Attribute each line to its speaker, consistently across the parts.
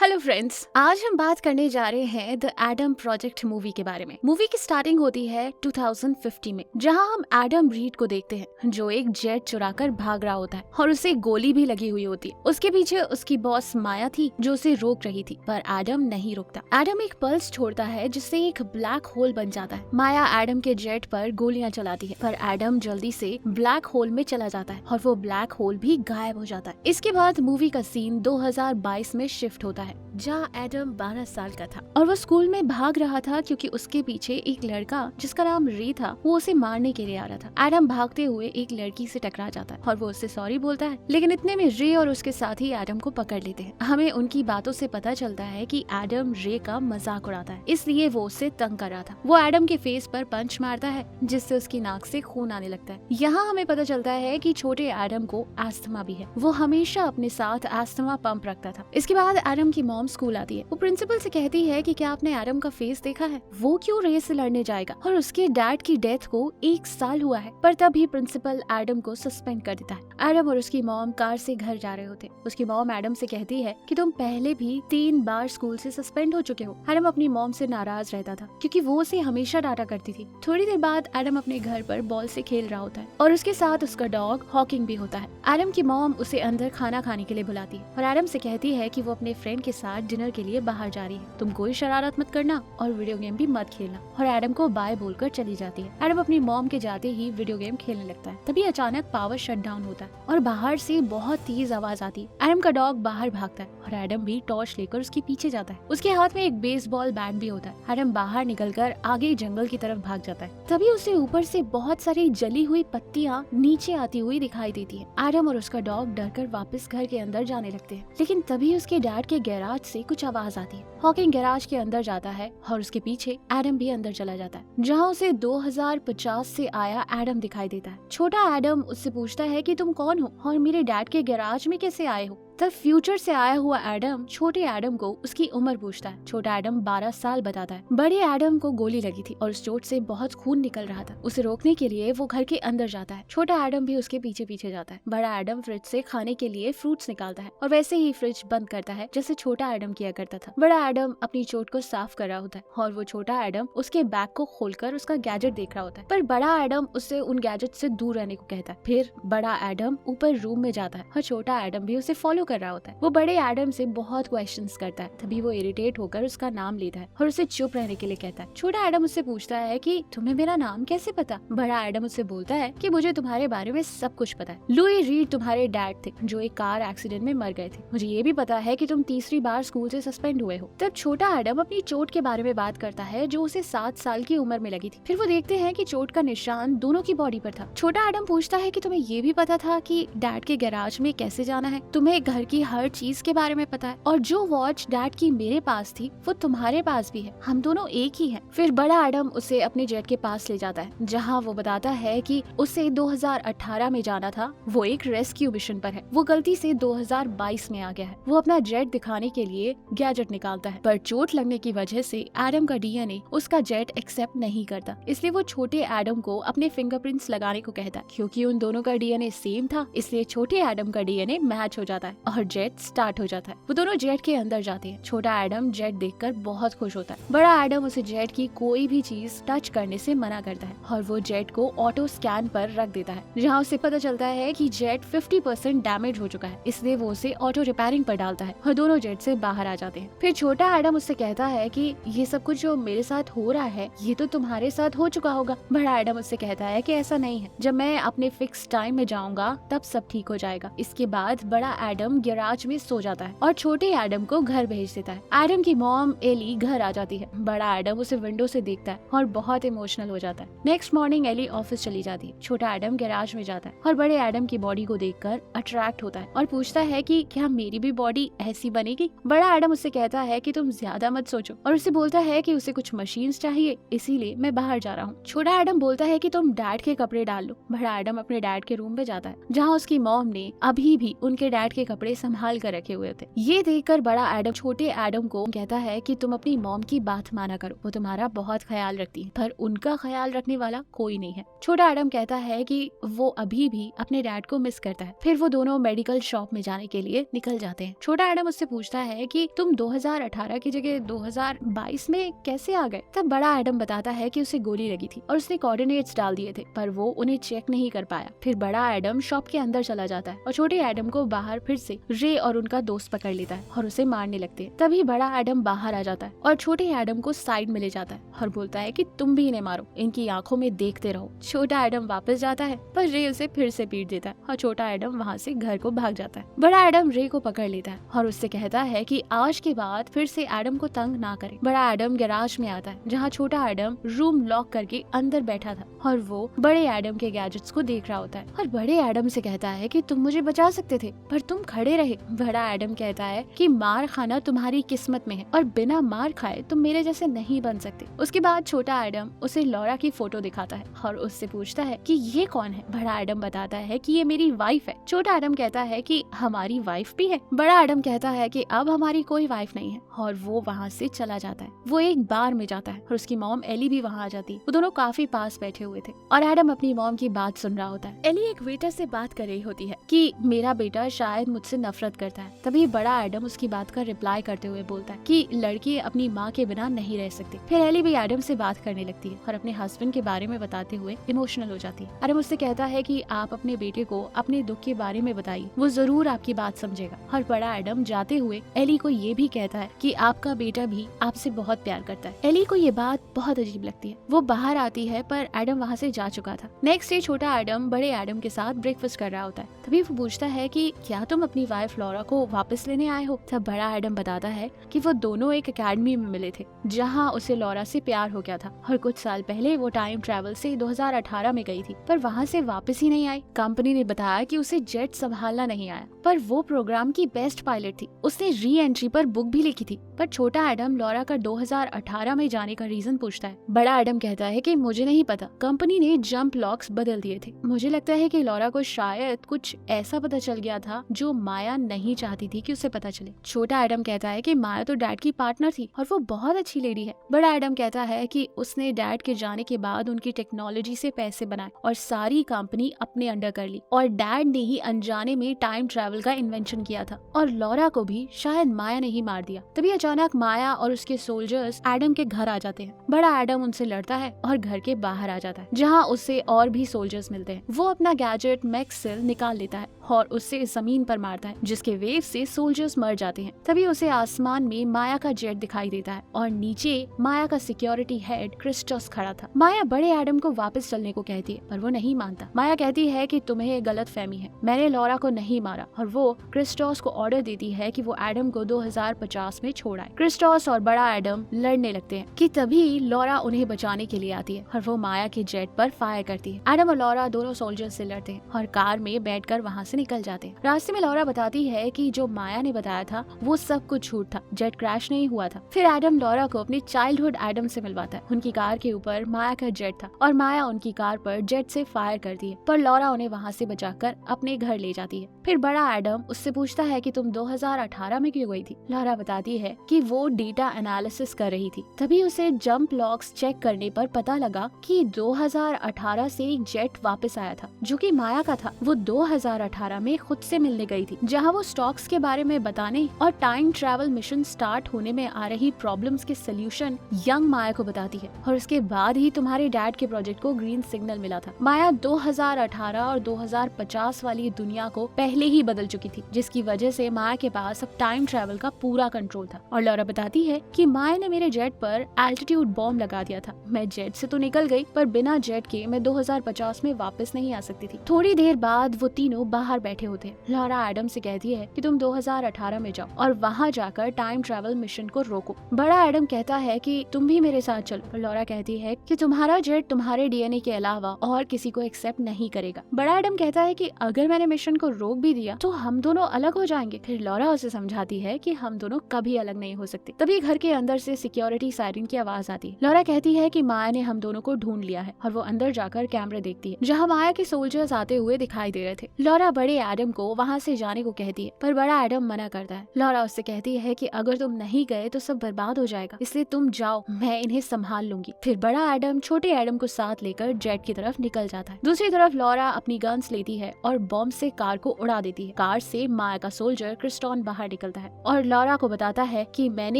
Speaker 1: Hello friends, आज हम बात करने जा रहे हैं द एडम प्रोजेक्ट मूवी के बारे में। मूवी की स्टार्टिंग होती है 2050 में, जहां हम एडम रीड को देखते हैं जो एक जेट चुराकर भाग रहा होता है और उसे गोली भी लगी हुई होती है। उसके पीछे उसकी बॉस माया थी जो उसे रोक रही थी, पर एडम नहीं रुकता। एडम एक पल्स छोड़ता है जिससे एक ब्लैक होल बन जाता है। माया एडम के जेट पर गोलियां चलाती है, पर एडम जल्दी से ब्लैक होल में चला जाता है और वो ब्लैक होल भी गायब हो जाता है। इसके बाद मूवी का सीन 2022 में शिफ्ट होता है, जहाँ एडम 12 साल का था और वो स्कूल में भाग रहा था क्योंकि उसके पीछे एक लड़का जिसका नाम रे था वो उसे मारने के लिए आ रहा था। एडम भागते हुए एक लड़की से टकरा जाता है और वो उससे सॉरी बोलता है, लेकिन इतने में रे और उसके साथी एडम को पकड़ लेते हैं। हमें उनकी बातों से पता चलता है कि एडम रे का मजाक उड़ाता है, इसलिए वो उससे तंग कर रहा था। वो एडम के फेस पर पंच मारता है जिससे उसकी नाक से खून आने लगता है। यहाँ हमें पता चलता है कि छोटे एडम को एस्थमा भी है। वो हमेशा अपने साथ एस्थमा पंप रखता था। इसके बाद एडम की मॉम स्कूल आती है। वो प्रिंसिपल से कहती है कि क्या आपने एडम का फेस देखा है, वो क्यों रेस से लड़ने जाएगा, और उसके डैड की डेथ को 1 साल हुआ है। पर तभी प्रिंसिपल एडम को सस्पेंड कर देता है। एडम और उसकी मॉम कार से घर जा रहे होते। उसकी मॉम एडम से कहती है कि तुम पहले भी 3 बार स्कूल से सस्पेंड हो चुके हो। एडम अपनी मॉम से नाराज रहता था क्योंकि वो उसे हमेशा डांटा करती थी। थोड़ी देर बाद एडम अपने घर पर बॉल से खेल रहा होता है और उसके साथ उसका डॉग हॉकिंग भी होता है। एडम की मॉम उसे अंदर खाना खाने के लिए बुलाती है और एडम से कहती है कि वो अपने फ्रेंड के साथ डिनर के लिए बाहर जा रही है। तुम कोई शरारत मत करना और वीडियो गेम भी मत खेलना, और एडम को बाय बोलकर चली जाती है। एडम अपनी मॉम के जाते ही वीडियो गेम खेलने लगता है। तभी अचानक पावर शट डाउन होता है और बाहर से बहुत तेज आवाज आती है। एडम का डॉग बाहर भागता है और एडम भी टॉर्च लेकर उसके पीछे जाता है। उसके हाथ में एक बेसबॉल बैट भी होता है। एडम बाहर निकलकर आगे जंगल की तरफ भाग जाता है। तभी उसे ऊपर से बहुत सारी जली हुई पत्तियां नीचे आती हुई दिखाई देती है। एडम और उसका डॉग डरकर वापस घर के अंदर जाने लगते हैं, लेकिन तभी उसके डैड के गैराज से कुछ आवाज आती है। हॉकिंग गैराज के अंदर जाता है और उसके पीछे एडम भी अंदर चला जाता है, जहाँ उसे 2050 से आया एडम दिखाई देता है। छोटा एडम उससे पूछता है कि तुम कौन हो और मेरे डैड के गैराज में कैसे आए हो। तब फ्यूचर से आया हुआ एडम छोटे एडम को उसकी उम्र पूछता है। छोटा एडम 12 साल बताता है। बड़े एडम को गोली लगी थी और उस चोट से बहुत खून निकल रहा था। उसे रोकने के लिए वो घर के अंदर जाता है। छोटा एडम भी उसके पीछे पीछे जाता है। बड़ा एडम फ्रिज से खाने के लिए फ्रूट्स निकालता है और वैसे ही फ्रिज बंद करता है जैसे छोटा एडम किया करता था। बड़ा एडम अपनी चोट को साफ कर रहा होता है और वो छोटा एडम उसके बैग को खोलकर उसका गैजेट देख रहा होता है, पर बड़ा एडम उससे उन गैजेट से दूर रहने को कहता है। फिर बड़ा एडम ऊपर रूम में जाता है और छोटा एडम भी उसे फॉलो कर रहा होता है। वो बड़े एडम से बहुत क्वेश्चंस करता है। तभी वो इरिटेट होकर उसका नाम लेता है और उसे चुप रहने के लिए कहता है। छोटा एडम उससे पूछता है कि तुम्हें मेरा नाम कैसे पता। बड़ा एडम उससे बोलता है कि मुझे तुम्हारे बारे में सब कुछ पता है। लुई रीड तुम्हारे डैड थे जो एक कार एक्सीडेंट में मर गए थे। मुझे ये भी पता है कि तुम तीसरी बार स्कूल से सस्पेंड हुए हो। तब छोटा एडम अपनी चोट के बारे में बात करता है जो उसे 7 साल की उम्र में लगी थी। फिर वो देखते हैं कि चोट का निशान दोनों की बॉडी पर था। छोटा एडम पूछता है कि तुम्हें ये भी पता था कि डैड के गैराज में कैसे जाना है। तुम्हें घर की हर चीज के बारे में पता है, और जो वॉच डैड की मेरे पास थी वो तुम्हारे पास भी है। हम दोनों एक ही हैं। फिर बड़ा एडम उसे अपने जेट के पास ले जाता है, जहां वो बताता है कि उसे 2018 में जाना था। वो एक रेस्क्यू मिशन पर है। वो गलती से 2022 में आ गया है। वो अपना जेट दिखाने के लिए गैजेट निकालता है, पर चोट लगने की वजह से एडम का डीएनए उसका जेट एक्सेप्ट नहीं करता। इसलिए वो छोटे एडम को अपने फिंगरप्रिंट्स लगाने को कहता है। क्योंकि उन दोनों का डीएनए सेम था, इसलिए छोटे एडम का डीएनए मैच हो जाता है और जेट स्टार्ट हो जाता है। वो दोनों जेट के अंदर जाते हैं। छोटा एडम जेट देखकर बहुत खुश होता है। बड़ा एडम उसे जेट की कोई भी चीज टच करने से मना करता है और वो जेट को ऑटो स्कैन पर रख देता है, जहाँ उसे पता चलता है कि जेट 50% डैमेज हो चुका है। इसलिए वो उसे ऑटो रिपेयरिंग पर डालता है और दोनों जेट से बाहर आ जाते हैं। फिर छोटा एडम उससे कहता है कि ये सब कुछ जो मेरे साथ हो रहा है ये तो तुम्हारे साथ हो चुका होगा। बड़ा एडम उससे कहता है कि ऐसा नहीं है, जब मैं अपने फिक्स टाइम में जाऊंगा तब सब ठीक हो जाएगा। इसके बाद बड़ा एडम गैराज में सो जाता है और छोटे एडम को घर भेज देता है। एडम की मॉम एली घर आ जाती है। बड़ा एडम उसे विंडो से देखता है और बहुत इमोशनल हो जाता है। नेक्स्ट मॉर्निंग एली ऑफिस चली जाती है। छोटा एडम गैराज में जाता है और बड़े एडम की बॉडी को देखकर अट्रैक्ट होता है और पूछता है कि क्या मेरी भी बॉडी ऐसी बनेगी। बड़ा एडम उससे कहता है कि तुम ज्यादा मत सोचो और उसे बोलता है कि उसे कुछ मशीन्स चाहिए, इसीलिए मैं बाहर जा रहा हूँ। छोटा एडम बोलता है कि तुम डैड के कपड़े डाल लो। बड़ा एडम अपने डैड के रूम में जाता है, जहाँ उसकी मॉम ने अभी भी उनके डैड के कपड़े कपड़े संभाल कर रखे हुए थे। ये देखकर बड़ा एडम छोटे एडम को कहता है कि तुम अपनी मॉम की बात माना करो, वो तुम्हारा बहुत ख्याल रखती है, पर उनका ख्याल रखने वाला कोई नहीं है। छोटा एडम कहता है कि वो अभी भी अपने डैड को मिस करता है। फिर वो दोनों मेडिकल शॉप में जाने के लिए निकल जाते हैं। छोटा एडम उससे पूछता है कि तुम 2018 की जगह 2022 में कैसे आ गए? तब बड़ा एडम बताता है कि उसे गोली लगी थी और उसने कोऑर्डिनेट्स डाल दिए थे, पर वो उन्हें चेक नहीं कर पाया। फिर बड़ा एडम शॉप के अंदर चला जाता है और छोटे एडम को बाहर फिर से रे और उनका दोस्त पकड़ लेता है और उसे मारने लगते हैं। तभी बड़ा एडम बाहर आ जाता है और छोटे एडम को साइड में ले जाता है और बोलता है कि तुम भी इन्हें मारो, इनकी आंखों में देखते रहो। छोटा एडम वापस जाता है पर रे उसे फिर से पीट देता है और छोटा एडम वहाँ से घर को भाग जाता है। बड़ा एडम रे को पकड़ लेता है और उससे कहता है कि आज के बाद फिर से एडम को तंग ना करे। बड़ा एडम गैराज में आता है जहाँ छोटा एडम रूम लॉक करके अंदर बैठा था और वो बड़े एडम के गैजेट्स को देख रहा होता है और बड़े एडम से कहता है कि तुम मुझे बचा सकते थे पर तुम खड़े रहे। बड़ा एडम कहता है कि मार खाना तुम्हारी किस्मत में है और बिना मार खाए तुम मेरे जैसे नहीं बन सकते। उसके बाद छोटा एडम उसे लॉरा की फोटो दिखाता है और उससे पूछता है कि ये कौन है। बड़ा एडम बताता है कि ये मेरी वाइफ है। छोटा एडम कहता है कि हमारी वाइफ भी है। बड़ा एडम कहता है कि अब हमारी कोई वाइफ नहीं है और वो वहाँ से चला जाता है। वो एक बार में जाता है और उसकी मॉम एली भी वहाँ आ जाती है। वो दोनों काफी पास बैठे हुए थे और एडम अपनी मॉम की बात सुन रहा होता है। एली एक वेटर से बात कर रही होती है कि मेरा बेटा शायद मुझसे नफरत करता है। तभी बड़ा एडम उसकी बात का रिप्लाई करते हुए बोलता है कि लड़की अपनी माँ के बिना नहीं रह सकती। फिर एली भी एडम से बात करने लगती है और अपने हस्बैंड के बारे में बताते हुए इमोशनल हो जाती है। एडम उससे कहता है कि आप अपने बेटे को अपने दुख के बारे में बताइए, वो जरूर आपकी बात समझेगा। और बड़ा एडम जाते हुए एली को ये भी कहता है कि आपका बेटा भी आपसे बहुत प्यार करता है। एली को ये बात बहुत अजीब लगती है। वो बाहर आती है पर एडम वहाँ से जा चुका था। नेक्स्ट डे छोटा एडम बड़े एडम के साथ ब्रेकफास्ट कर रहा होता है। तभी वो पूछता है कि क्या तुम अपनी वाइफ लॉरा को वापस लेने आए हो? तब बड़ा एडम बताता है कि वो दोनों एक एकेडमी में मिले थे जहाँ उसे लॉरा से प्यार हो गया था और कुछ साल पहले वो टाइम ट्रैवल से 2018 में गई थी पर वहाँ से वापस ही नहीं आई। कंपनी ने बताया कि उसे जेट संभालना नहीं आया पर वो प्रोग्राम की बेस्ट पायलट थी। उसने री एंट्री पर बुक भी लिखी थी। पर छोटा एडम लॉरा का 2018 में जाने का रीजन पूछता है। बड़ा एडम कहता है कि मुझे नहीं पता, कंपनी ने जंप लॉक्स बदल दिए थे। मुझे लगता है कि लॉरा को शायद कुछ ऐसा पता चल गया था जो माया नहीं चाहती थी कि उसे पता चले। छोटा एडम कहता है कि माया तो डैड की पार्टनर थी और वो बहुत अच्छी लेडी है। बड़ा एडम कहता है कि उसने डैड के जाने के बाद उनकी टेक्नोलॉजी से पैसे बनाए और सारी कंपनी अपने अंडर कर ली और डैड ने ही अनजाने में टाइम ट्रैवल का इन्वेंशन किया था और लॉरा को भी शायद माया ने ही मार दिया। तभी अचानक माया और उसके सोल्जर्स एडम के घर आ जाते हैं। बड़ा एडम उनसे लड़ता है और घर के बाहर आ जाता है जहाँ उसे और भी सोल्जर्स मिलते हैं। वो अपना गैजेट मैक्सेल निकाल लेता है और उससे जमीन पर मारता है जिसके वेव से सोल्जर्स मर जाते हैं। तभी उसे आसमान में माया का जेट दिखाई देता है और नीचे माया का सिक्योरिटी हेड क्रिस्टोस खड़ा था। माया बड़े एडम को वापस चलने को कहती है पर वो नहीं मानता। माया कहती है कि तुम्हें गलत फहमी है, मैंने लॉरा को नहीं मारा और वो क्रिस्टोस को ऑर्डर देती है कि वो एडम को 2050 में छोड़ आए। क्रिस्टोस और बड़ा एडम लड़ने लगते हैं कि तभी लॉरा उन्हें बचाने के लिए आती है और वो माया के जेट पर फायर करती है। एडम और लॉरा दोनों सोल्जर से लड़ते हैं और कार में बैठकर वहाँ से निकल जाते हैं। रास्ते में लॉरा बताती है कि जो माया ने बताया था वो सब कुछ झूठ था, जेट क्रैश नहीं हुआ था। फिर एडम लॉरा को अपने चाइल्डहुड एडम से मिलवाता है। उनकी कार के ऊपर माया का जेट था और माया उनकी कार पर जेट से फायर करती है पर लॉरा उन्हें वहाँ से बचाकर अपने घर ले जाती है। फिर बड़ा एडम उससे पूछता है कि तुम 2018 में क्यों गई थी? लॉरा बताती है कि वो डेटा एनालिसिस कर रही थी। तभी उसे जंप लॉक्स चेक करने पर पता लगा कि 2018 से एक जेट वापस आया था जो कि माया का था। वो 2018 में खुद से मिलने गई थी जहां वो स्टॉक्स के बारे में बताने और टाइम ट्रैवल मिशन स्टार्ट होने में आ रही प्रॉब्लम्स के सलूशन यंग माया को बताती है और उसके बाद ही तुम्हारे डैड के प्रोजेक्ट को ग्रीन सिग्नल मिला था। माया 2018 और 2050 वाली दुनिया को पहले ही बदल चुकी थी जिसकी वजह से माया के पास अब टाइम ट्रैवल का पूरा कंट्रोल था। और लॉरा बताती है कि माया ने मेरे जेट पर एल्टीट्यूड बॉम्ब लगा दिया था। मैं जेट से तो निकल गई पर बिना जेट के मैं 2050 में वापस नहीं आ सकती थी। थोड़ी देर बाद वो तीनों बाहर बैठे होते हैं। लॉरा एडम से कहती है कि तुम 2018 में जाओ और वहाँ जाकर टाइम ट्रैवल मिशन को रोको। बड़ा एडम कहता है कि तुम भी मेरे साथ चलो। लॉरा कहती है कि तुम्हारा जेट तुम्हारे डीएनए के अलावा और किसी को एक्सेप्ट नहीं करेगा। बड़ा एडम कहता है कि अगर मैंने मिशन को रोक भी दिया तो हम दोनों अलग हो जाएंगे। फिर लॉरा उसे समझाती है कि हम दोनों कभी अलग नहीं हो सकते। तभी घर के अंदर से सिक्योरिटी सायरन की आवाज आती है। लॉरा कहती है कि माया ने हम दोनों को ढूंढ लिया है और वो अंदर जाकर कैमरे देखती है जहाँ माया के सोल्जर्स आते हुए दिखाई दे रहे थे। लॉरा बड़े एडम को वहाँ से जाने को कहती है पर बड़ा एडम मना करता है। लॉरा उससे कहती है कि अगर तुम नहीं गए तो सब बर्बाद हो जाएगा, इसलिए तुम जाओ, मैं इन्हें संभाल लूंगी। फिर बड़ा एडम छोटे एडम को साथ लेकर जेट की तरफ निकल जाता है। दूसरी तरफ लॉरा अपनी गन्स लेती है और बॉम्ब से कार को उड़ा देती है। कार से माया का सोल्जर क्रिस्टॉन बाहर निकलता है और लॉरा को बताता है कि मैंने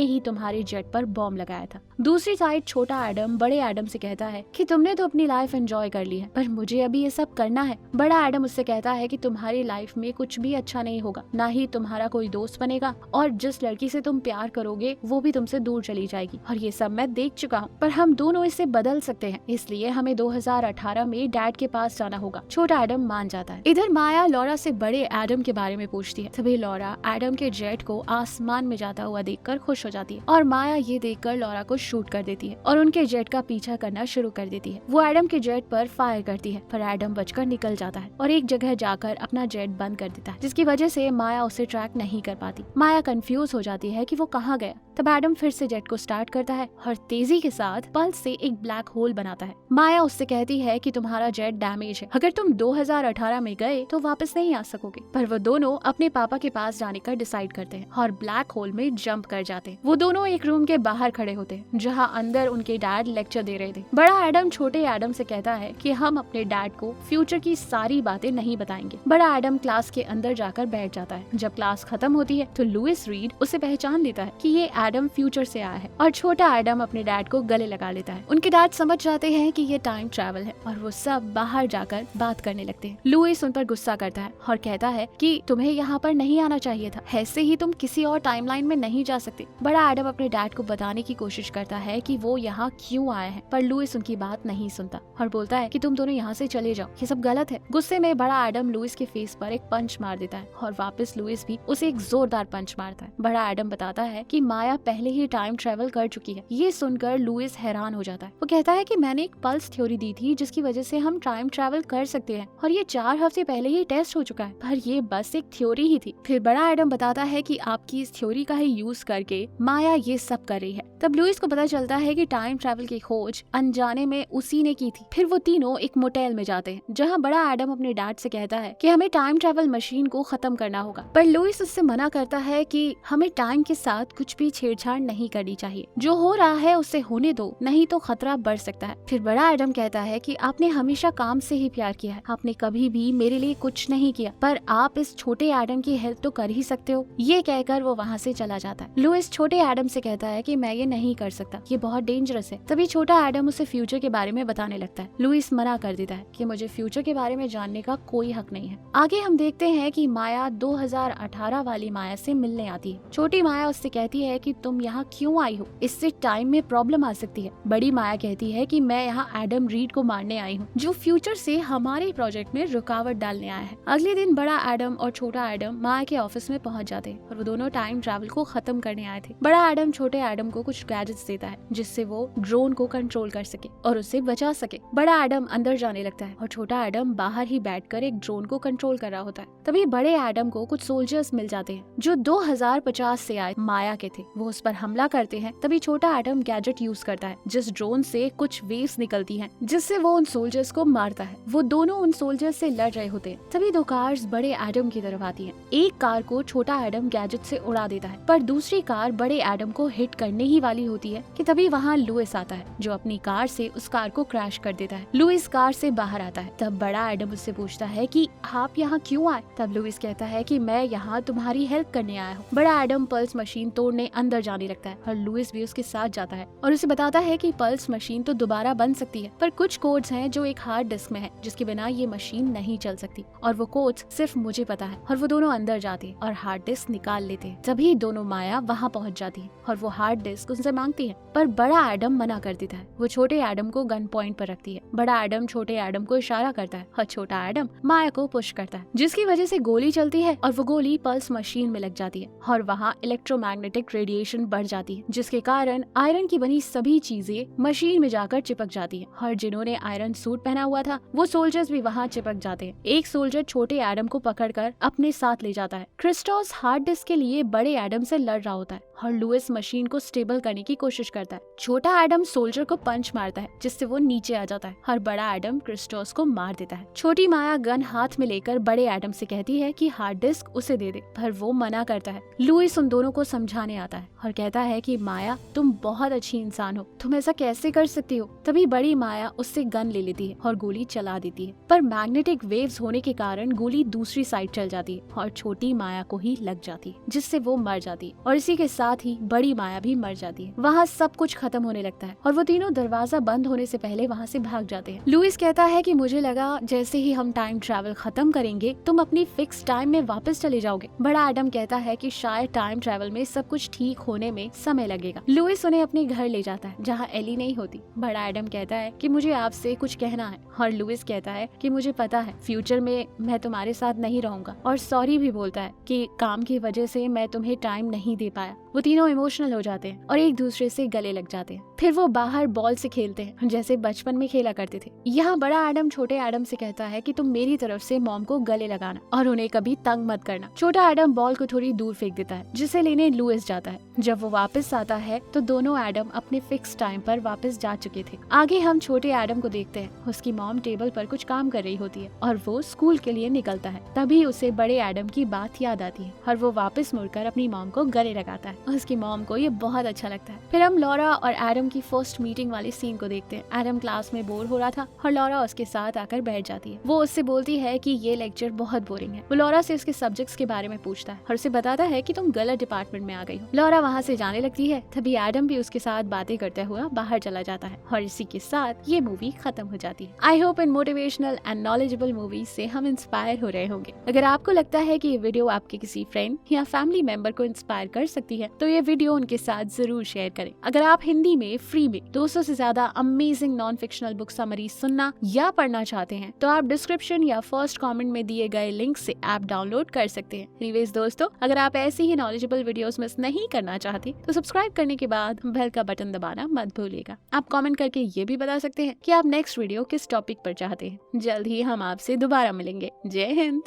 Speaker 1: ही तुम्हारे जेट पर बॉम्ब लगाया था। दूसरी साइड छोटा एडम बड़े एडम से कहता है कि तुमने तो अपनी लाइफ एंजॉय कर ली है पर मुझे अभी ये सब करना है। बड़ा एडम उससे कहता है कि तुम्हारी लाइफ में कुछ भी अच्छा नहीं होगा, ना ही तुम्हारा कोई दोस्त बनेगा और जिस लड़की से तुम प्यार करोगे वो भी तुमसे दूर चली जाएगी और ये सब मैं देख चुका हूँ, पर हम दोनों इसे बदल सकते हैं, इसलिए हमें 2018 में डैड के पास जाना होगा। छोटा एडम मान जाता है। इधर माया लॉरा से बड़े एडम के बारे में पूछती है। तभी लॉरा एडम के जेट को आसमान में जाता हुआ देखकर खुश हो जाती है और माया ये देखकर लॉरा को शूट कर देती है और उनके जेट का पीछा करना शुरू कर देती है। वो एडम के जेट पर फायर करती है पर एडम बचकर निकल जाता है और एक जगह जाकर अपना जेट बंद कर देता है, जिसकी वजह से माया उसे ट्रैक नहीं कर पाती। माया कंफ्यूज हो जाती है कि वो कहाँ गया। तब एडम फिर से जेट को स्टार्ट करता है और तेजी के साथ पल्स से एक ब्लैक होल बनाता है। माया उससे कहती है कि तुम्हारा जेट डैमेज है, अगर तुम 2018 में गए तो वापस नहीं आ सकोगे। पर वो दोनों अपने पापा के पास जाने का डिसाइड करते हैं और ब्लैक होल में जंप कर जाते हैं। वो दोनों एक रूम के बाहर खड़े होते हैं जहाँ अंदर उनके डैड लेक्चर दे रहे थे। बड़ा एडम छोटे एडम से कहता है कि हम अपने डैड को फ्यूचर की सारी बातें नहीं बताएंगे। बड़ा एडम क्लास के अंदर जाकर बैठ जाता है। जब क्लास खत्म होती है तो लुइस रीड उसे पहचान लेता है कि ये एडम फ्यूचर से आया है और छोटा एडम अपने डैड को गले लगा लेता है। उनके डैड समझ जाते हैं कि ये टाइम ट्रैवल है और वो सब बाहर जाकर बात करने लगते हैं। लुइस उन पर गुस्सा करता है और कहता है कि तुम्हें यहाँ पर नहीं आना चाहिए था, ऐसे ही तुम किसी और टाइमलाइन में नहीं जा सकते। बड़ा एडम अपने डैड को बताने की कोशिश करता है कि वो यहाँ क्यों आया है, पर लुइस उनकी बात नहीं सुनता और बोलता है कि तुम दोनों यहाँ से चले जाओ, ये सब गलत है। गुस्से में बड़ा एडम लुइस के फेस पर एक पंच मार देता है और वापस लुइस भी उसे एक जोरदार पंच मारता है। बड़ा एडम बताता है कि माया पहले ही टाइम ट्रेवल कर चुकी है। ये सुनकर लुइस हैरान हो जाता है। वो कहता है कि मैंने एक पल्स थ्योरी दी थी जिसकी वजह से हम टाइम ट्रेवल कर सकते हैं और ये 4 हफ्ते पहले ही टेस्ट हो चुका है, पर ये बस एक थ्योरी ही थी। फिर बड़ा एडम बताता है कि आपकी इस थ्योरी का ही यूज करके माया ये सब कर रही है। तब लुइस को पता चलता है कि टाइम ट्रैवल की खोज अनजाने में उसी ने की थी। फिर वो तीनों एक मोटेल में जाते हैं जहाँ बड़ा एडम अपने डैड से कहता है कि हमें टाइम ट्रैवल मशीन को खत्म करना होगा, पर लुइस उससे मना करता है कि हमें टाइम के साथ कुछ भी छेड़छाड़ नहीं करनी चाहिए, जो हो रहा है उसे होने दो, नहीं तो खतरा बढ़ सकता है। फिर बड़ा एडम कहता है कि आपने हमेशा काम से ही प्यार किया है, आपने कभी भी मेरे लिए कुछ नहीं किया, पर आप इस छोटे एडम की हेल्प तो कर ही सकते हो। ये कहकर वो वहाँ से चला जाता है। लुइस छोटे एडम से कहता है कि मैं ये नहीं कर सकता, ये बहुत डेंजरस है। तभी छोटा एडम उसे फ्यूचर के बारे में बताने लगता है। लुइस मना कर देता है कि मुझे फ्यूचर के बारे में जानने का कोई हक नहीं है। आगे हम देखते हैं कि माया 2018 वाली माया से मिलने आती है। छोटी माया उससे कहती है कि तुम यहाँ क्यों आई हो, इससे टाइम में प्रॉब्लम आ सकती है। बड़ी माया कहती है कि मैं यहाँ एडम रीड को मारने आई हूँ, जो फ्यूचर से हमारे प्रोजेक्ट में रुकावट डालने आया है। अगले दिन बड़ा एडम और छोटा एडम माया के ऑफिस में पहुँच जाते हैं और वो दोनों टाइम ट्रैवल को खत्म करने आए थे। बड़ा एडम छोटे एडम को कुछ गैजेट्स देता है जिससे वो ड्रोन को कंट्रोल कर सके और उसे बचा सके। बड़ा एडम अंदर जाने लगता है और छोटा एडम बाहर ही बैठकर एक ड्रोन को कंट्रोल कर रहा होता है। तभी बड़े एडम को कुछ सोल्जर्स मिल जाते हैं जो 2050 से आए माया के थे। वो उस पर हमला करते हैं। तभी छोटा एडम गैजेट यूज करता है जिस ड्रोन से कुछ वेव्स निकलती हैं जिससे वो उन सोल्जर्स को मारता है। वो दोनों उन सोल्जर्स से लड़ रहे होते हैं। तभी 2 कार्स बड़े एडम की तरफ आती हैं। एक कार को छोटा एडम गैजेट से उड़ा देता है, पर दूसरी कार बड़े एडम को हिट करने ही वाली होती है कि तभी वहाँ लुइस आता है जो अपनी कार से उस कार को क्रैश कर देता है। लुइस कार से बाहर आता है। तब बड़ा एडम उससे पूछता है कि आप यहाँ क्यों आए। तब लुइस कहता है कि मैं यहाँ तुम्हारी हेल्प करने आया हूँ। बड़ा एडम पल्स मशीन तोड़ने अंदर जाने लगता है और लुइस भी उसके साथ जाता है और उसे बताता है कि पल्स मशीन तो दोबारा बन सकती है, पर कुछ कोड्स हैं जो एक हार्ड डिस्क में है जिसके बिना ये मशीन नहीं चल सकती और वो कोड्स सिर्फ मुझे पता है। और वो दोनों अंदर जाते हैं और हार्ड डिस्क निकाल लेते हैं। तभी दोनों माया वहाँ पहुँच जाती है और वो हार्ड डिस्क उनसे मांगती है, पर बड़ा एडम मना कर देता है। वो छोटे एडम को गन पॉइंट पर रखती है। बड़ा एडम छोटे एडम को इशारा करता है और छोटा एडम माया को पुश करता है, जिसकी वजह से गोली चलती है और वो गोली पल्स मशीन में लग जाती है और वहाँ इलेक्ट्रोमैग्नेटिक रेडिएशन बढ़ जाती है, जिसके कारण आयरन की बनी सभी चीजें मशीन में जाकर चिपक जाती है और जिन्होंने आयरन सूट पहना हुआ था वो सोल्जर्स भी वहाँ चिपक जाते हैं। एक सोल्जर छोटे एडम को पकड़कर अपने साथ ले जाता है। क्रिस्टोस हार्ड डिस्क के लिए बड़े एडम से लड़ रहा होता है और लुइस मशीन को स्टेबल करने की कोशिश करता है। छोटा एडम सोल्जर को पंच मारता है जिससे वो नीचे आ जाता है और बड़ा एडम क्रिस्टोस को मार देता है। छोटी माया गन हाथ में लेकर बड़े एडम से कहती है कि हार्ड डिस्क उसे दे दे, पर वो मना करता है। लुइस उन दोनों को समझाने आता है और कहता है कि माया तुम बहुत अच्छी इंसान हो, तुम ऐसा कैसे कर सकती हो। तभी बड़ी माया उससे गन ले लेती है और गोली चला देती है, पर मैग्नेटिक वेव्स होने के कारण गोली दूसरी साइड चल जाती है और छोटी माया को ही लग जाती है, जिससे वो मर जाती है और इसी के साथ ही बड़ी माया भी मर जाती है। वहाँ सब कुछ खत्म होने लगता है और वो तीनों दरवाजा बंद होने से पहले वहाँ से भाग जाते हैं। लुइस कहता है कि मुझे लगा जैसे ही हम टाइम ट्रैवल खत्म करेंगे तुम अपनी फिक्स टाइम में वापस चले जाओगे। बड़ा एडम कहता है कि शायद टाइम ट्रैवल में सब कुछ ठीक होने में समय लगेगा। लुइस उन्हें अपने घर ले जाता है जहाँ एली नहीं होती। बड़ा एडम कहता है कि मुझे आपसे कुछ कहना है और लुइस कहता है कि मुझे पता है फ्यूचर में मैं तुम्हारे साथ नहीं रहूंगा, और सॉरी भी बोलता है कि काम की वजह से मैं तुम्हें टाइम नहीं दे पाया। वो तीनों इमोशनल हो जाते हैं और एक दूसरे से गले लग जाते हैं। फिर वो बाहर बॉल से खेलते हैं जैसे बचपन में खेला करते थे। यहाँ बड़ा एडम छोटे एडम से कहता है कि तुम मेरी तरफ से मॉम को गले लगाना और उन्हें कभी तंग मत करना। छोटा एडम बॉल को थोड़ी दूर फेंक देता है जिसे लेने लुइस जाता है। जब वो वापस आता है तो दोनों एडम अपने फिक्स टाइम पर वापस जा चुके थे। आगे हम छोटे एडम को देखते हैं। उसकी मॉम टेबल पर कुछ काम कर रही होती है और वो स्कूल के लिए निकलता है। तभी उसे बड़े एडम की बात याद आती है और वो वापस मुड़कर अपनी मॉम को गले लगाता है। उसकी मॉम को ये बहुत अच्छा लगता है। फिर हम लॉरा और एडम की फर्स्ट मीटिंग वाली सीन को देखते हैं। एडम क्लास में बोर हो रहा था और लॉरा उसके साथ आकर बैठ जाती है। वो उससे बोलती है कि ये लेक्चर बहुत बोरिंग है। वो लॉरा से उसके सब्जेक्ट्स के बारे में पूछता है और उसे बताता है कि तुम गलत डिपार्टमेंट में आ गई हो। लॉरा वहाँ से जाने लगती है। तभी एडम भी उसके साथ बातें करते हुआ बाहर चला जाता है और इसी के साथ ये मूवी खत्म हो जाती है। I hope in motivational and knowledgeable movies से हम इंस्पायर हो रहे होंगे। अगर आपको लगता है कि ये वीडियो आपके किसी फ्रेंड या फैमिली मेंबर को इंस्पायर कर सकती है तो ये वीडियो उनके साथ जरूर शेयर करें। अगर आप हिंदी में फ्री में 200 से ज्यादा amazing non fictional book summary सुनना या पढ़ना चाहते हैं तो आप डिस्क्रिप्शन या फर्स्ट कमेंट में दिए गए लिंक से ऐप डाउनलोड कर सकते हैं। एनीवेज दोस्तों, अगर आप ऐसी ही नॉलेजेबल वीडियोस मिस नहीं करना चाहते तो सब्सक्राइब करने के बाद बेल का बटन दबाना मत भूलिएगा। आप कमेंट करके ये भी बता सकते हैं कि आप नेक्स्ट वीडियो किस टॉपिक पर चाहते हैं। जल्द ही हम आपसे दोबारा मिलेंगे। जय हिंद।